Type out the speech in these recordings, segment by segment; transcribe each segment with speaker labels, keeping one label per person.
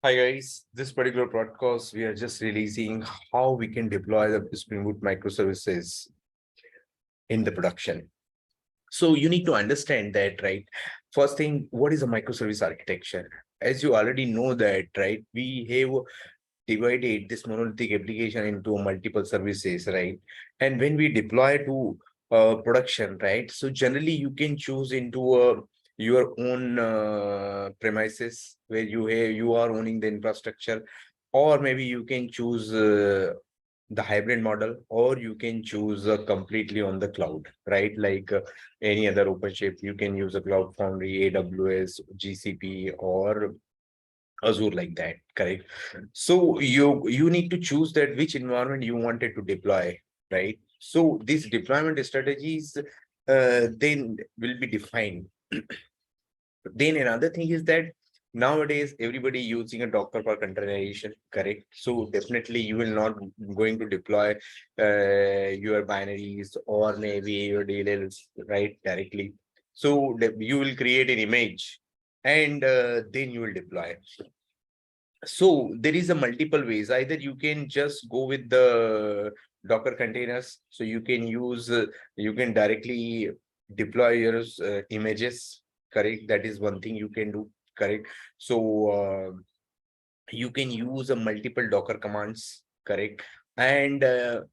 Speaker 1: Hi guys, this particular podcast, we are just releasing how we can deploy the Spring Boot microservices in the production. So you need to understand that, right? First thing, what is a microservice architecture? As you already know that, right? We have divided this monolithic application into multiple services, right? And when we deploy to production, right? So generally you can choose into your own premises where you are owning the infrastructure, or maybe you can choose the hybrid model, or you can choose completely on the cloud, right? Like any other OpenShift, you can use a Cloud Foundry, AWS, GCP, or Azure, like that, correct? So you need to choose that which environment you wanted to deploy, right? So these deployment strategies then will be defined. Then another thing is that nowadays everybody using a Docker for containerization, correct? So definitely you will not going to deploy your binaries or maybe your DLLs, right, directly. So you will create an image and then you will deploy. So there is a multiple ways. Either you can just go with the Docker containers. So you can use, you can directly deploy your images, correct? That is one thing you can do, correct? So you can use a multiple Docker commands, correct? And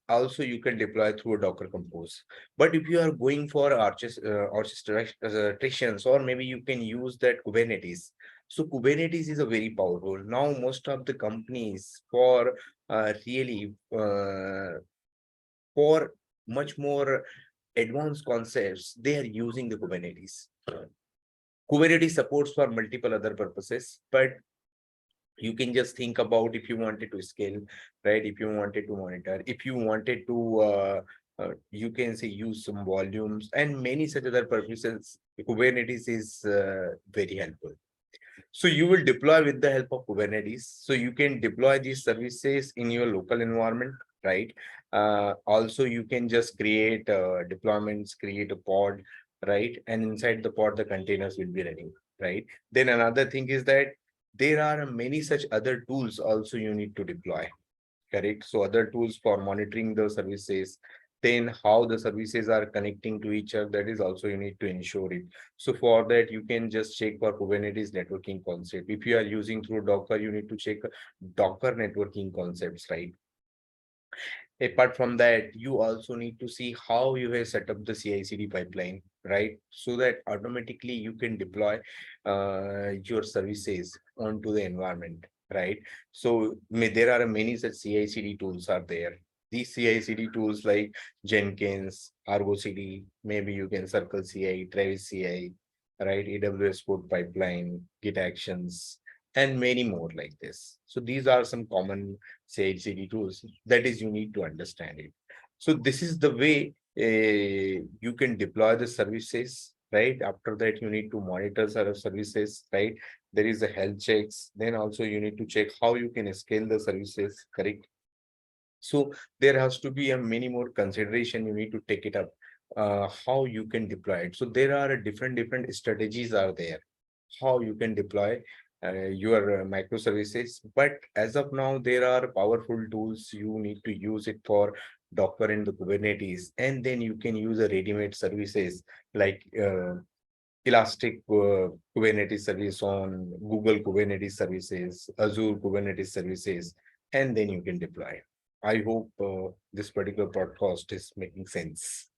Speaker 1: also you can deploy through a Docker Compose. But if you are going for orchestrations, or maybe you can use that Kubernetes. So Kubernetes is a very powerful. Now most of the companies really for much more advanced concepts, they are using the Kubernetes. Kubernetes supports for multiple other purposes, but you can just think about if you wanted to scale, right? If you wanted to monitor, if you wanted to you can say use some volumes and many such other purposes, Kubernetes is very helpful. So you will deploy with the help of Kubernetes. So you can deploy these services in your local environment, right? Also you can just create deployments, create a pod, right? And inside the pod the containers will be running, right? Then another thing is that there are many such other tools also you need to deploy, correct? So other tools for monitoring the services, then how the services are connecting to each other, that is also you need to ensure it. So for that you can just check for Kubernetes networking concept. If you are using through Docker, you need to check Docker networking concepts, right? Apart from that, you also need to see how you have set up the CI/CD pipeline, right? So that automatically you can deploy your services onto the environment, right? So there are many such CI/CD tools are there. These CI/CD tools like Jenkins, Argo CD, maybe you can Circle CI, Travis CI, right? AWS Code Pipeline, Git Actions, and many more like this. So these are some common CI/CD tools. That is, you need to understand it. So this is the way you can deploy the services, right? After that, you need to monitor services, right? There is a health checks. Then also you need to check how you can scale the services, correct? So there has to be a many more consideration you need to take it up, how you can deploy it. So there are different strategies are there, how you can deploy your microservices. But as of now, there are powerful tools you need to use it for Docker and the Kubernetes, and then you can use a ready-made services like Elastic Kubernetes service on Google Kubernetes services, Azure Kubernetes services, and then you can deploy. I hope this particular podcast is making sense.